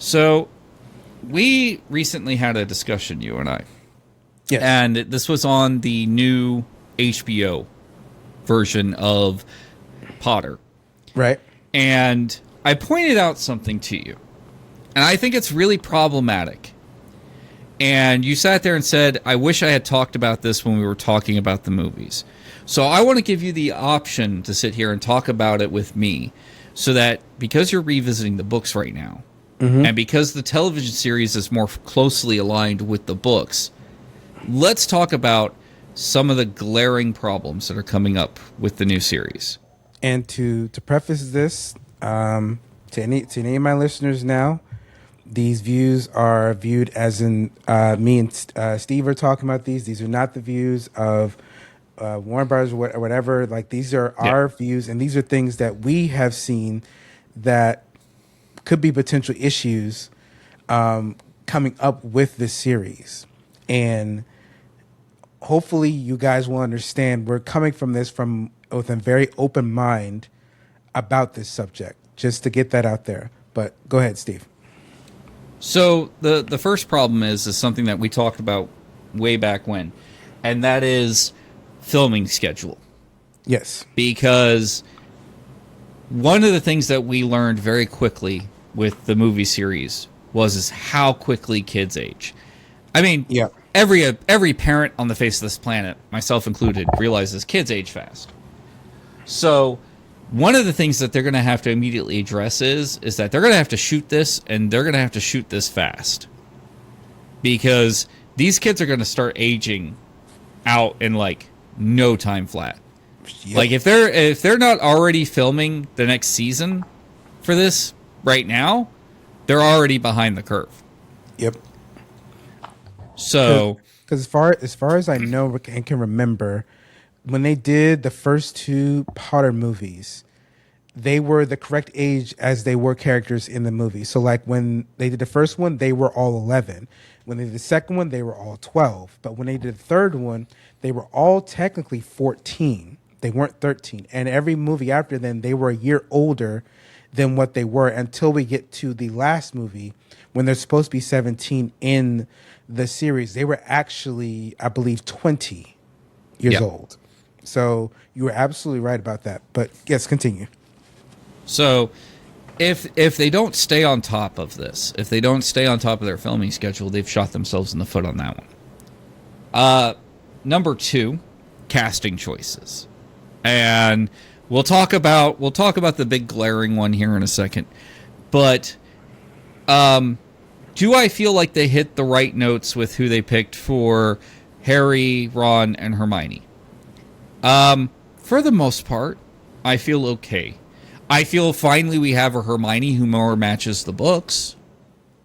So we recently had a discussion, you and I, Yes. and this was on the new HBO version of Potter. Right. And I pointed out something to you, and I think it's really problematic. And you sat there and said, I wish I had talked about this when we were talking about the movies. So I want to give you the option to sit here and talk about it with me so that because you're revisiting the books right now, Mm-hmm. and because the television series is more closely aligned with the books, let's talk about some of the glaring problems that are coming up with the new series. And to preface this, to any of my listeners now, these views are viewed as in me and Steve are talking about these. These are not the views of Warren Brothers or whatever. Like these are Yeah. our views, and these are things that we have seen that could be potential issues coming up with this series. And hopefully you guys will understand we're coming from this from with a very open mind about this subject, just to get that out there. But go ahead, Steve. So the first problem is something that we talked about way back when, and that is filming schedule. Yes. Because one of the things that we learned very quickly with the movie series was is how quickly kids age. I mean, Yeah. every parent on the face of this planet, myself included, realizes kids age fast. So one of the things that they're going to have to immediately address is that they're going to have to shoot this, and they're going to have to shoot this fast, because these kids are going to start aging out in like no time flat. Yep. Like if they're not already filming the next season for this right now, they're already behind the curve. Yep. So Because as far as I know and can remember, when they did the first two Potter movies, they were the correct age as they were characters in the movie. So like when they did the first one, they were all 11. When they did the second one, they were all 12. But when they did the third one, they were all technically 14. They weren't 13. And every movie after then, they were a year older than what they were until we get to the last movie when they're supposed to be 17 in the series. They were actually, I believe, 20 years Yep. old. So you were absolutely right about that. But yes, continue. So if they don't stay on top of this, if they don't stay on top of their filming schedule, they've shot themselves in the foot on that one. Number two, casting choices. And we'll talk about the big glaring one here in a second. But do I feel like they hit the right notes with who they picked for Harry, Ron, and Hermione? For the most part, I feel okay. I feel finally we have a Hermione who more matches the books.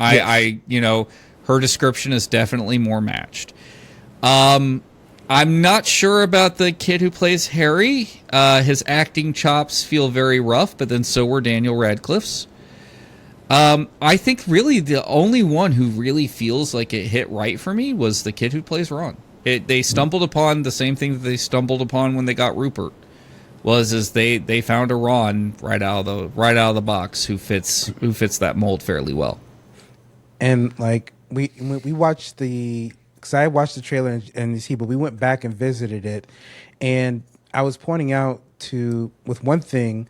Yes. Her description is definitely more matched. I'm not sure about the kid who plays Harry. His acting chops feel very rough, but then so were Daniel Radcliffe's. I think really the only one who really feels like it hit right for me was the kid who plays Ron. They stumbled upon the same thing that they stumbled upon when they got Rupert. They found a Ron right out of the box who fits that mold fairly well. And like we watched because I watched the trailer and you see, but we went back and visited it, and I was pointing out with one thing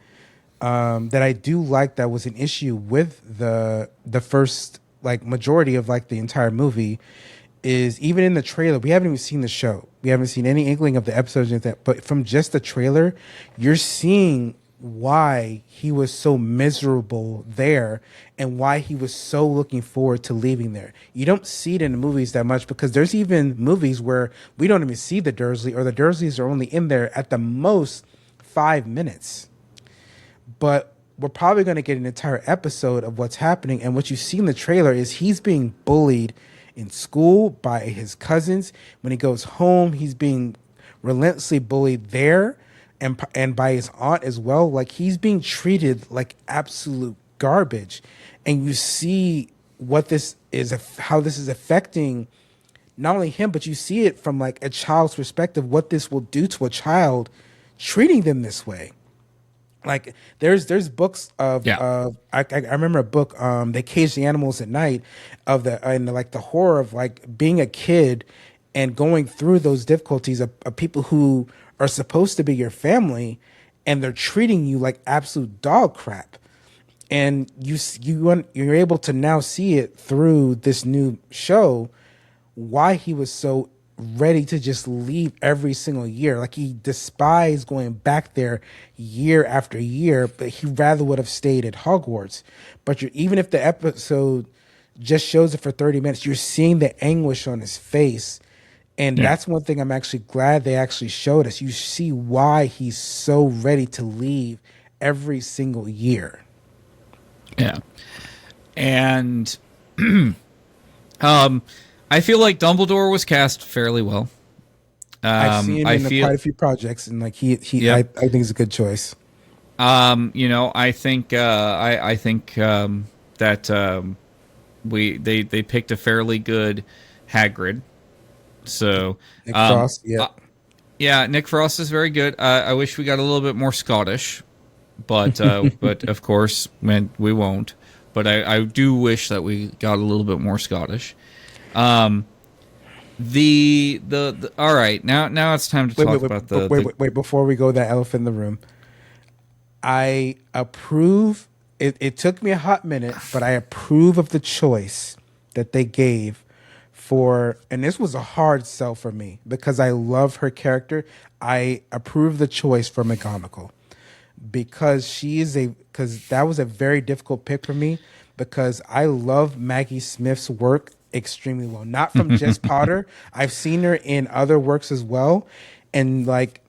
that I do like that was an issue with the first like majority of like the entire movie is even in the trailer we haven't even seen the show. We haven't seen any inkling of the episodes and that, but from just the trailer, you're seeing why he was so miserable there and why he was so looking forward to leaving there. You don't see it in the movies that much because there's even movies where we don't even see the Dursley or the Dursleys are only in there at the most 5 minutes. But we're probably going to get an entire episode of what's happening. And what you see in the trailer is he's being bullied in school by his cousins. When he goes home, he's being relentlessly bullied there and by his aunt as well. Like he's being treated like absolute garbage. And you see what this is, how this is affecting not only him, but you see it from like a child's perspective, what this will do to a child treating them this way. Like there's books of Yeah. I remember a book They Cage the Animals at Night of the and like the horror of like being a kid and going through those difficulties of people who are supposed to be your family and they're treating you like absolute dog crap, and you're able to now see it through this new show why he was so ready to just leave every single year. Like he despised going back there year after year, but he rather would have stayed at Hogwarts. But even if the episode just shows it for 30 minutes, you're seeing the anguish on his face. And Yeah. that's one thing I'm actually glad they actually showed us. You see why he's so ready to leave every single year. Yeah. And I feel like Dumbledore was cast fairly well. I've seen him I in feel, quite a few projects, and like I Yep. think he's a good choice. I think that they picked a fairly good Hagrid. So Nick Frost, yeah. yeah, Nick Frost is very good. I wish we got a little bit more Scottish, but but of course, man, we won't. But I do wish that we got a little bit more Scottish. The all right, now it's time to talk about wait before we go that elephant in the room. I approve. It took me a hot minute, but I approve of the choice that they gave for, and this was a hard sell for me because I love her character. I approve the choice for McGonagall because because that was a very difficult pick for me because I love Maggie Smith's work extremely well. Not from just Potter. I've seen her in other works as well, and like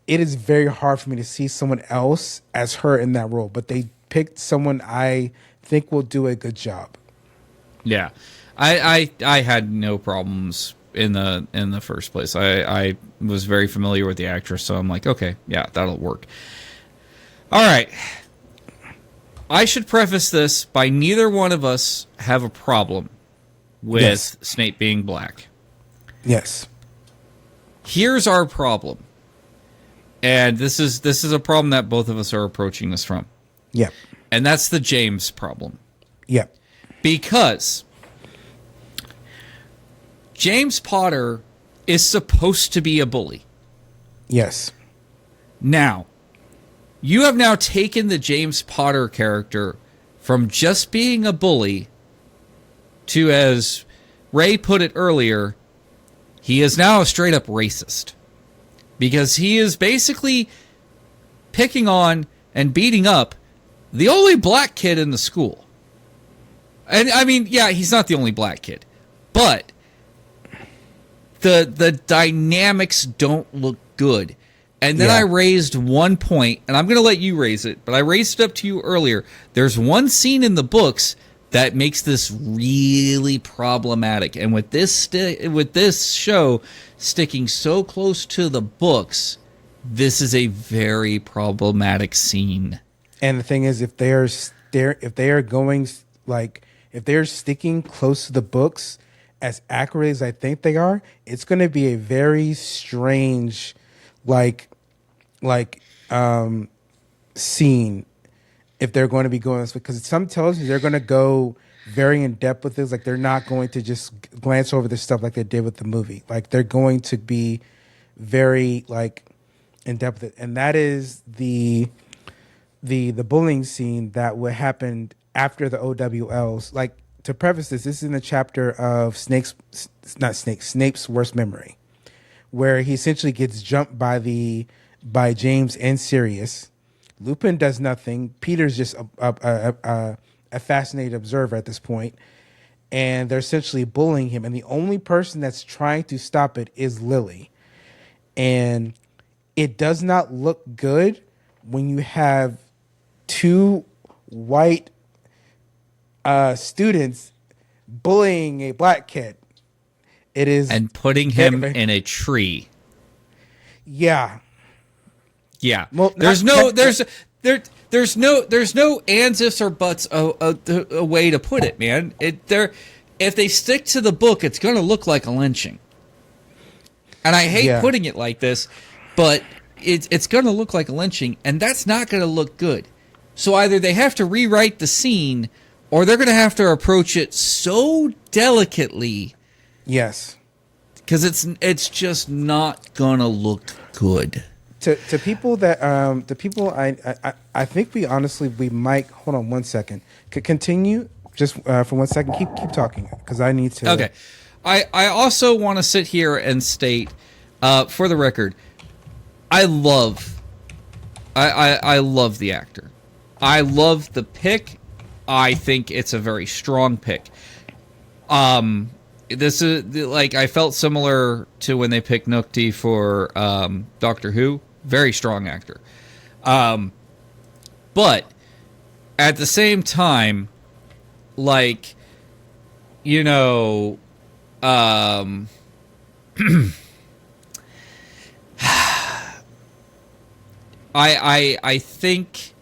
it is very hard for me to see someone else as her in that role. But they picked someone I think will do a good job. Yeah, I had no problems in the first place. I was very familiar with the actress, so I'm like, okay, yeah, that'll work. All right. I should preface this by neither one of us have a problem with Yes. Snape being black. Yes. Here's our problem. And this is a problem that both of us are approaching this from. Yep. And that's the James problem. Yep. Because James Potter is supposed to be a bully. Yes. Now, you have now taken the James Potter character from just being a bully to, as Ray put it earlier, he is now a straight up racist. Because he is basically picking on and beating up the only black kid in the school. And I mean, yeah, he's not the only black kid. But the dynamics don't look good. And then Yeah. I raised one point, and I'm going to let you raise it, but I raised it up to you earlier. There's one scene in the books that makes this really problematic. And with this show sticking so close to the books, this is a very problematic scene. And the thing is, if they're sticking close to the books as accurate as I think they are, it's going to be a very strange, scene if they're going to be going this, because some tells you they're going to go very in depth with this. Like they're not going to just glance over this stuff like they did with the movie. Like they're going to be very in depth with it, and that is the bullying scene that would happen after the OWLs. Like, to preface this is in the chapter of Snape's worst memory, where he essentially gets jumped by James and Sirius. Lupin does nothing. Peter's just a fascinated observer at this point, and they're essentially bullying him. And the only person that's trying to stop it is Lily. And it does not look good when you have two white students bullying a black kid. It is, And putting him in a tree. yeah. Yeah. Well, there's no ands, ifs, or buts a way to put it, man. If they stick to the book, it's going to look like a lynching. And I hate Yeah. putting it like this, but it's going to look like a lynching, and that's not going to look good. So either they have to rewrite the scene, or they're going to have to approach it so delicately Yes. because it's just not going to look good. To people that to people I think we might hold on one second. Continue just for 1 second. Keep talking because I need to. Okay. I also want to sit here and state, for the record, I love I love the actor. I love the pick. I think it's a very strong pick. This is like I felt similar to when they picked Nukti for Doctor Who. Very strong actor. But at the same time, like, you know, I think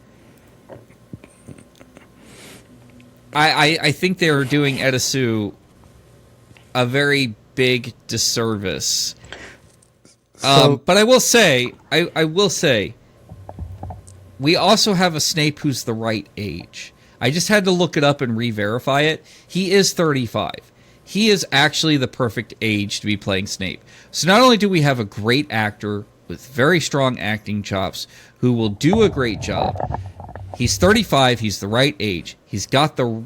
I think they're doing Edisu a very big disservice. So But I will say, I will say, we also have a Snape who's the right age. I just had to look it up and re-verify it. He is 35. He is actually the perfect age to be playing Snape. So not only do we have a great actor with very strong acting chops who will do a great job, he's 35, he's the right age. He's got the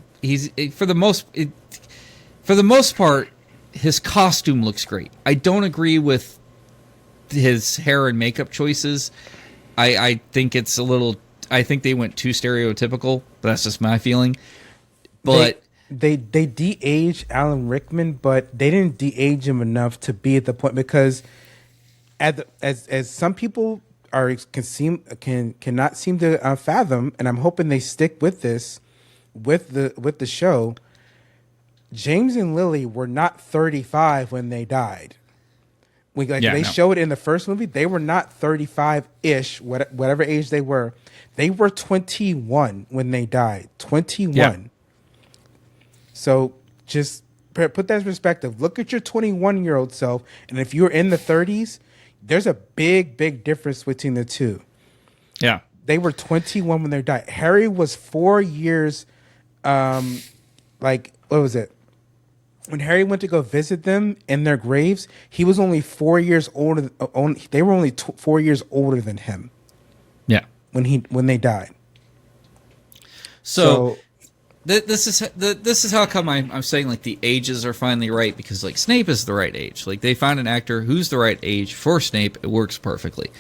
for the most part his costume looks great. I don't agree with his hair and makeup choices. I think it's a little. I think they went too stereotypical. But that's just my feeling. But they de-aged Alan Rickman, but they didn't de-age him enough to be at the point because as some people cannot seem to fathom, and I'm hoping they stick with this with the show. James and Lily were not 35 when they died. They showed in the first movie, they were not 35-ish, whatever age they were. They were 21 when they died. 21. Yeah. So just put that in perspective. Look at your 21-year-old self, and if you're in the 30s, there's a big, big difference between the two. Yeah. They were 21 when they died. Harry was 4 years, what was it? When Harry went to go visit them in their graves, he was only 4 years older. They were only 4 years older than him. Yeah, when they died. So this is how come I'm saying like the ages are finally right, because like Snape is the right age. Like they found an actor who's the right age for Snape. It works perfectly.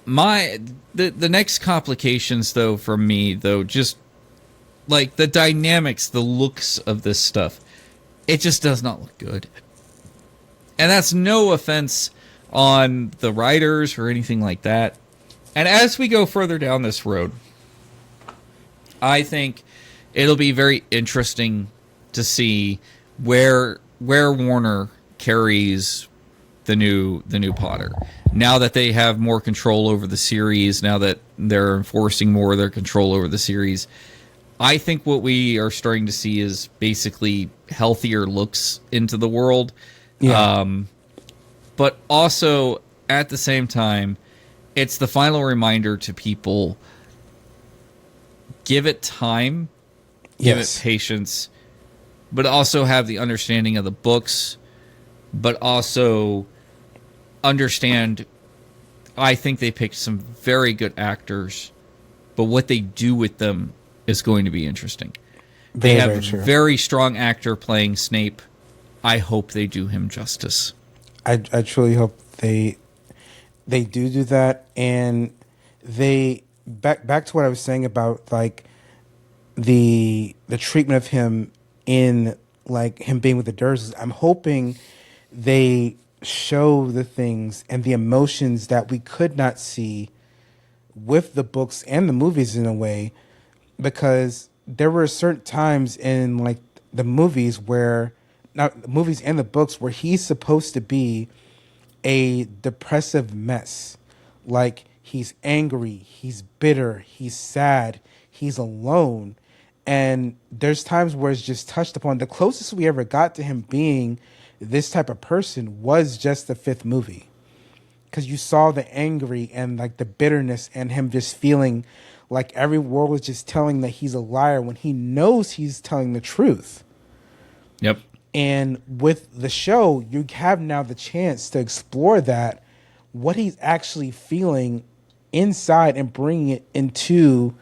The next complications though for me though, just like the dynamics, the looks of this stuff. It just does not look good. And that's no offense on the writers or anything like that. And as we go further down this road, I think it'll be very interesting to see where Warner carries the new Potter. Now that they have more control over the series, now that they're enforcing more of their control over the series, I think what we are starting to see is basically healthier looks into the world. Yeah. But also, at the same time, it's the final reminder to people, give it time, give it patience, but also have the understanding of the books, but also understand, I think they picked some very good actors, but what they do with them is going to be interesting. They have a very strong actor playing Snape. I hope they do him justice. I truly hope they do that, and they back to what I was saying about like the treatment of him in like him being with the Dursleys. I'm hoping they show the things and the emotions that we could not see with the books and the movies in a way, because there were certain times in like the movies where, not the movies and the books, where he's supposed to be a depressive mess. Like he's angry, he's bitter, he's sad, he's alone. And there's times where it's just touched upon. The closest we ever got to him being this type of person was just the fifth movie. because you saw the angry and like the bitterness and him just feeling like every word was just telling that he's a liar when he knows he's telling the truth. Yep. And with the show, you have now the chance to explore that, what he's actually feeling inside, and bringing it into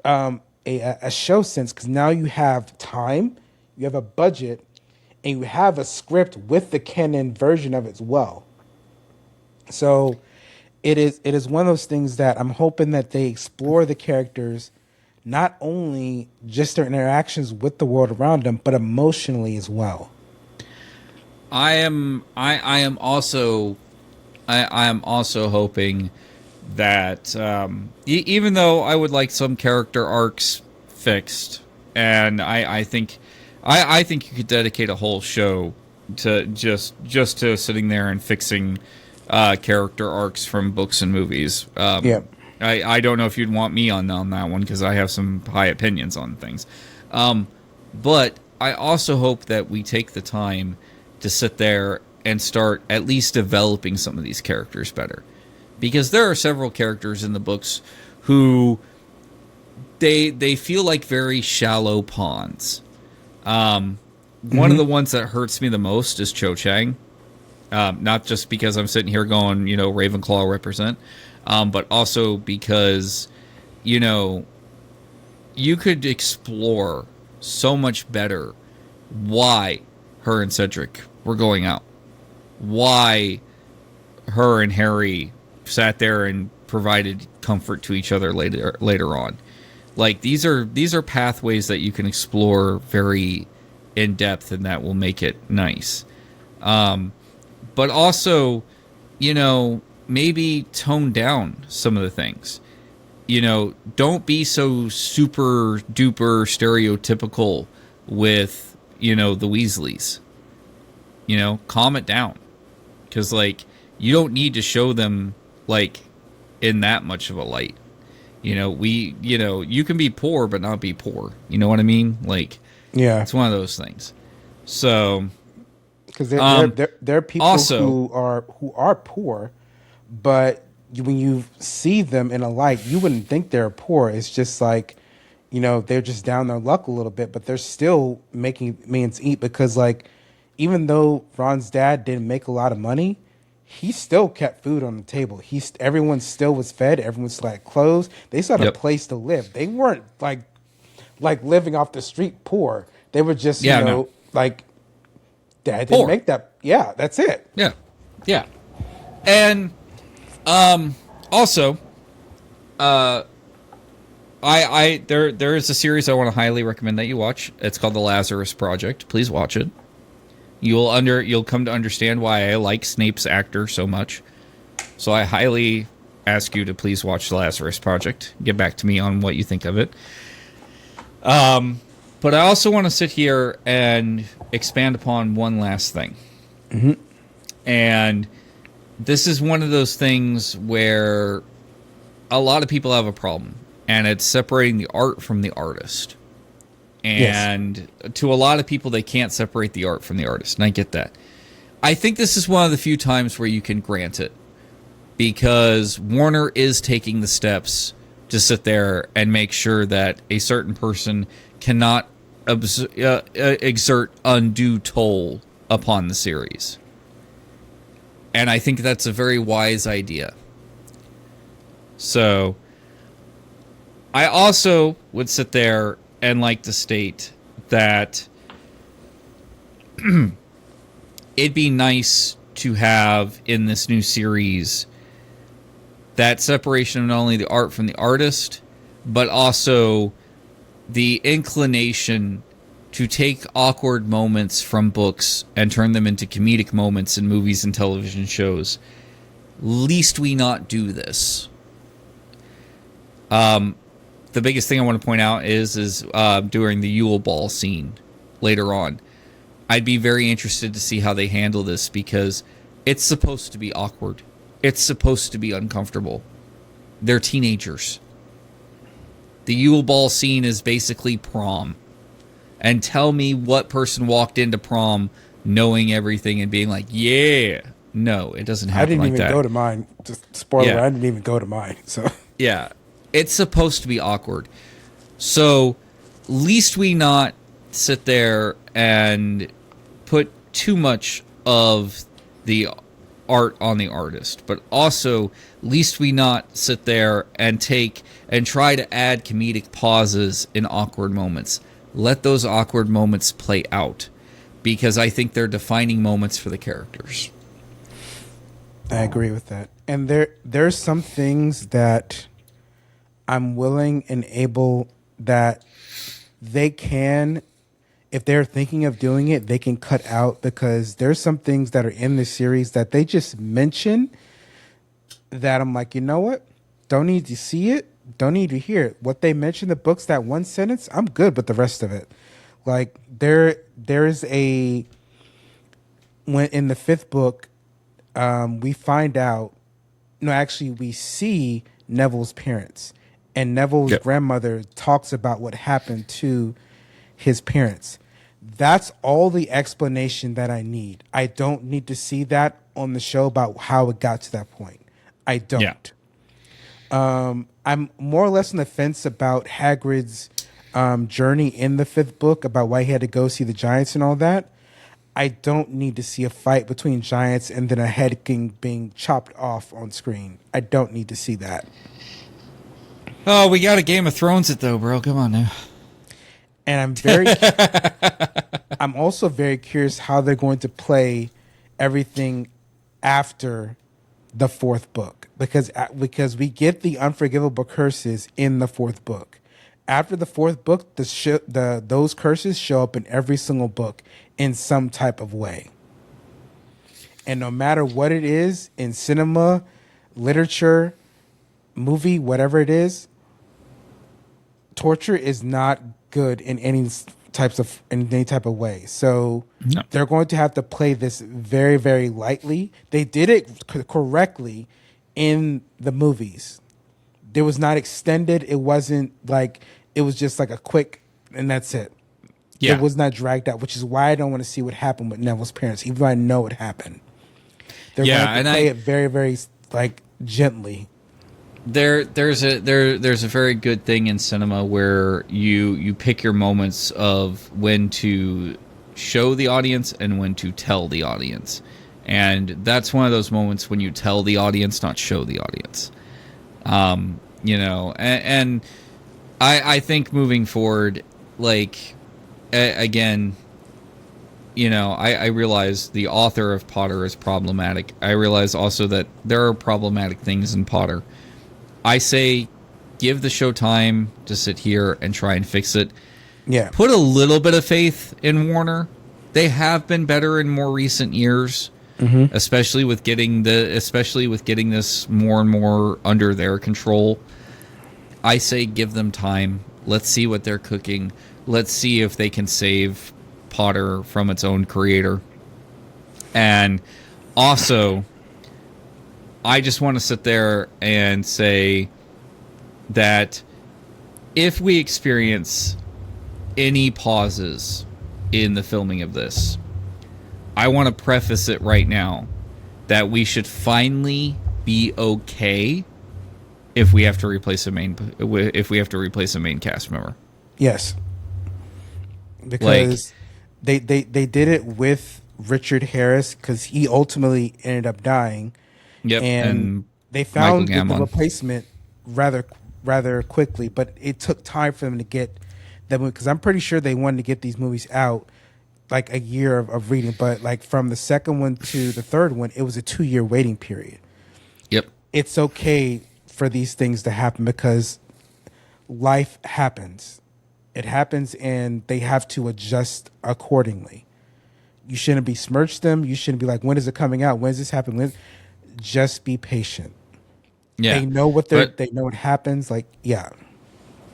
a show sense. Because now you have time, you have a budget, and you have a script with the canon version of it as well. So it is one of those things that I'm hoping that they explore the characters, not only just their interactions with the world around them, but emotionally as well. I am also hoping that even though I would like some character arcs fixed, and I think you could dedicate a whole show to just to sitting there and fixing character arcs from books and movies. Yeah. I don't know if you'd want me on that one because I have some high opinions on things. But I also hope that we take the time to sit there and start at least developing some of these characters better. Because there are several characters in the books who they feel like very shallow ponds. One of the ones that hurts me the most is Cho Chang. Not just because I'm sitting here going, Ravenclaw represent, but also because, you could explore so much better why her and Cedric were going out. Why her and Harry sat there and provided comfort to each other later on. Like, these are pathways that you can explore very in depth, and that will make it nice. But also, maybe tone down some of the things. Don't be so super duper stereotypical with, the Weasleys. Calm it down. Because, you don't need to show them, in that much of a light. You can be poor, but not be poor. You know what I mean? Yeah. It's one of those things. So... Because there are people also, who are poor, but when you see them in a light, you wouldn't think they're poor. It's just they're just down their luck a little bit, but they're still making means eat because even though Ron's dad didn't make a lot of money, he still kept food on the table. Everyone still was fed. Everyone still had clothes. They still had a place to live. They weren't like living off the street poor. They were just Dad didn't make that. Yeah, that's it. Yeah, yeah, and also, there is a series I want to highly recommend that you watch. It's called The Lazarus Project. Please watch it. You'll come to understand why I like Snape's actor so much. So I highly ask you to please watch The Lazarus Project. Get back to me on what you think of it. But I also want to sit here and expand upon one last thing. Mm-hmm. And this is one of those things where a lot of people have a problem, and it's separating the art from the artist. And to a lot of people, they can't separate the art from the artist, and I get that. I think this is one of the few times where you can grant it, because Warner is taking the steps to sit there and make sure that a certain person cannot exert undue toll upon the series. And I think that's a very wise idea. So, I also would sit there and like to state that it'd be nice to have in this new series that separation of not only the art from the artist, but also the inclination to take awkward moments from books and turn them into comedic moments in movies and television shows. Least we not do this. The biggest thing I want to point out is during the Yule Ball scene later on. I'd be very interested to see how they handle this, because it's supposed to be awkward. It's supposed to be uncomfortable. They're teenagers. The Yule Ball scene is basically prom. And tell me what person walked into prom knowing everything and being like, yeah, No, it doesn't I happen didn't like even that. go to mine. Just spoiler, Yeah. I didn't even go to mine. So Yeah. It's supposed to be awkward. So, least we not sit there and put too much of the art on the artist, but also least we not sit there and take and try to add comedic pauses in awkward moments. Let those awkward moments play out, because I think they're defining moments for the characters. I agree with that. And there's some things that I'm willing and able that they can, if they're thinking of doing it, they can cut out, because there's some things that are in the series that they just mention that I'm like, you know what? Don't need to see it. Don't need to hear it. What they mention in the books, that one sentence, I'm good with the rest of it. Like there is a, when in the fifth book, we find out, no, actually, we see Neville's parents, and Neville's Yep. grandmother talks about what happened to his parents. That's all the explanation that I need. I don't need to see that on the show about how it got to that point. I Yeah. don't. I'm more or less on the fence about Hagrid's journey in the fifth book, about why he had to go see the giants and all that. I don't need to see a fight between giants and then a head being chopped off on screen. I don't need to see that. Oh, we got a Game of Thrones it though, bro. Come on now. And I'm also very curious how they're going to play everything after the fourth book, because we get the unforgivable curses in the fourth book. After the fourth book, those curses show up in every single book in some type of way. And no matter what it is, in cinema, literature, movie, whatever it is, torture is not good in any type of way. So No. they're going to have to play this very, very lightly. They did it correctly in the movies. It was not extended. It wasn't like, it was just like a quick, and that's it. Yeah. It was not dragged out, which is why I don't want to see what happened with Neville's parents, even though I know it happened. They're Yeah, going to and play it very, very like gently. There's a very good thing in cinema where you pick your moments of when to show the audience and when to tell the audience, and that's one of those moments when you tell the audience, not show the audience. And I think moving forward, like, again, I realize the author of Potter is problematic. I realize also that there are problematic things in Potter. I say give the show time to sit here and try and fix it. Yeah. Put a little bit of faith in Warner. They have been better in more recent years, especially with getting this more and more under their control. I say give them time. Let's see what they're cooking. Let's see if they can save Potter from its own creator. And also, I just want to sit there and say that if we experience any pauses in the filming of this, I want to preface it right now that we should finally be okay if we have to replace a main cast member. Yes. Because they did it with Richard Harris, because he ultimately ended up dying. Yep, And they Michael found the Gambon. replacement rather quickly, but it took time for them to get them, because I'm pretty sure they wanted to get these movies out like a year of reading, but like from the second one to the third one, it was a 2-year waiting period. Yep. It's okay for these things to happen, because life happens. It happens, and they have to adjust accordingly. You shouldn't besmirch them. You shouldn't be like, when is it coming out? When is this happening? Just be patient. Yeah. They know they know what happens. Like, yeah.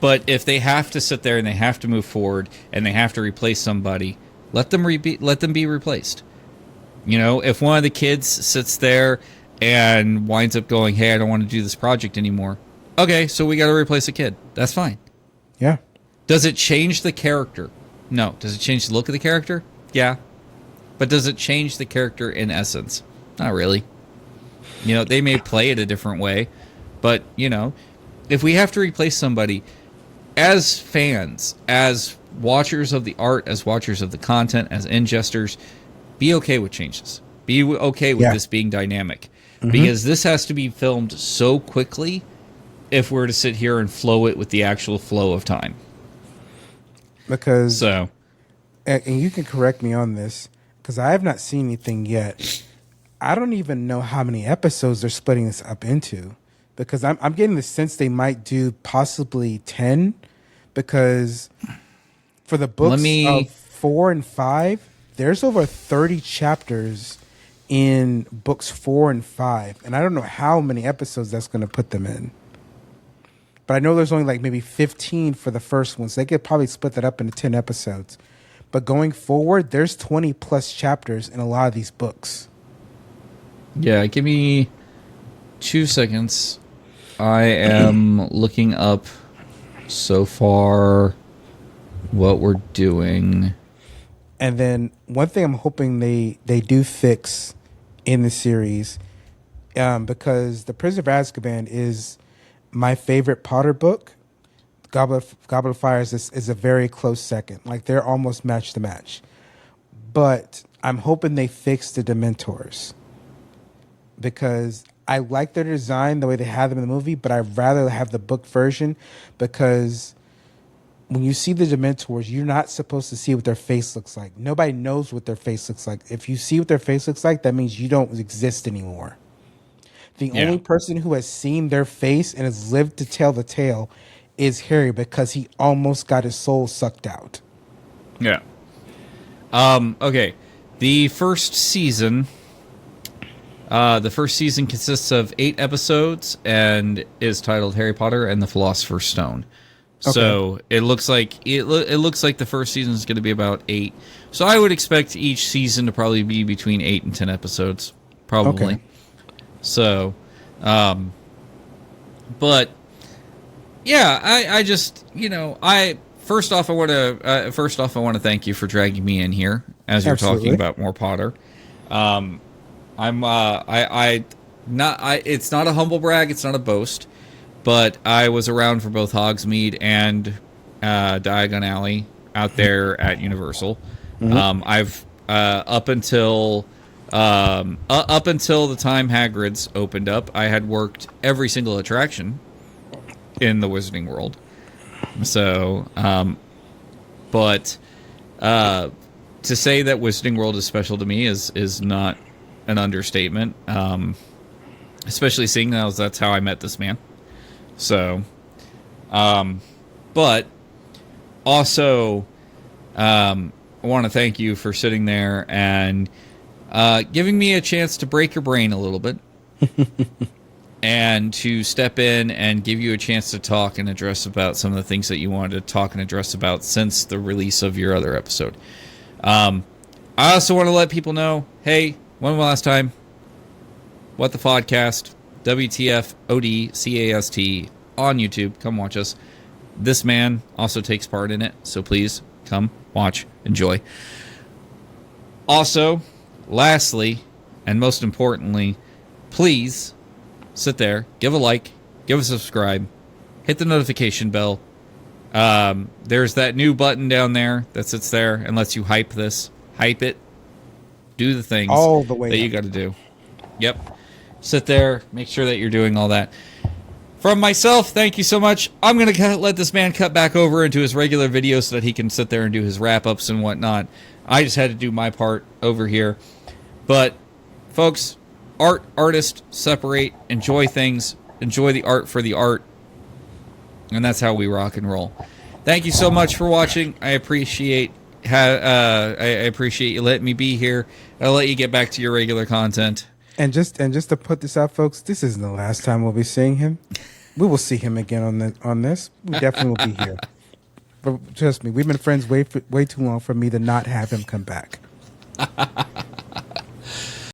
But if they have to sit there and they have to move forward and they have to replace somebody, let them be replaced. If one of the kids sits there and winds up going, "Hey, I don't want to do this project anymore." Okay, so we got to replace a kid. That's fine. Yeah. Does it change the character? No. Does it change the look of the character? Yeah. But does it change the character in essence? Not really. You know, they may play it a different way, but, you know, if we have to replace somebody, as fans, as watchers of the art, as watchers of the content, as ingesters, be okay with changes. Be okay with this being dynamic. Because this has to be filmed so quickly if we're to sit here and flow it with the actual flow of time. Because, So, and you can correct me on this, because I have not seen anything yet. I don't even know how many episodes they're splitting this up into, because I'm getting the sense they might do possibly 10, because for the books of 4 and 5, there's over 30 chapters in books 4 and 5, and I don't know how many episodes that's going to put them in. But I know there's only like maybe 15 for the first one, so they could probably split that up into 10 episodes. But going forward, there's 20 plus chapters in a lot of these books. yeah, give me 2 seconds. I am looking up so far what we're doing. And then one thing I'm hoping they do fix in the series, because The Prisoner of Azkaban is my favorite Potter book. Goblet of Fire is a very close second. Like, they're almost match to match. But I'm hoping they fix the Dementors, because I like their design the way they have them in the movie, but I'd rather have the book version, because when you see the Dementors, you're not supposed to see what their face looks like. Nobody knows what their face looks like. If you see what their face looks like, that means you don't exist anymore. The only person who has seen their face and has lived to tell the tale is Harry, because he almost got his soul sucked out. Yeah. Okay. The first season consists of 8 episodes and is titled Harry Potter and the Philosopher's Stone. Okay. So it looks like it looks like the first season is going to be about 8. So I would expect each season to probably be between 8 and 10 episodes, probably. Okay. So, but yeah, I just, you know, first off I want to thank you for dragging me in here as you're talking about more Potter. It's not a humble brag, it's not a boast, but I was around for both Hogsmeade and Diagon Alley out there at Universal. I've up until the time Hagrid's opened up, I had worked every single attraction in the Wizarding World. So, but to say that Wizarding World is special to me is not an understatement. Especially seeing that's how I met this man. So, but also, I want to thank you for sitting there and giving me a chance to break your brain a little bit and to step in and give you a chance to talk and address about some of the things that you wanted to talk and address about since the release of your other episode. I also want to let people know, hey, one last time, What the Podcast, WTF ODCAST on YouTube. Come watch us. This man also takes part in it, so please come watch, enjoy. Also, lastly, and most importantly, please sit there, give a like, give a subscribe, hit the notification bell. There's that new button down there that sits there and lets you hype this. Hype it. Do the things all the way that you got to do. Yep. Sit there, make sure that you're doing all that. From myself, thank you so much. I'm going to let this man cut back over into his regular video so that he can sit there and do his wrap-ups and whatnot. I just had to do my part over here. But, folks, artists separate, enjoy things, enjoy the art for the art, and that's how we rock and roll. Thank you so much for watching. I appreciate you letting me be here. I'll let you get back to your regular content. And just to put this out, folks, this isn't the last time we'll be seeing him. We will see him again on this. We definitely will be here. But trust me, we've been friends way too long for me to not have him come back.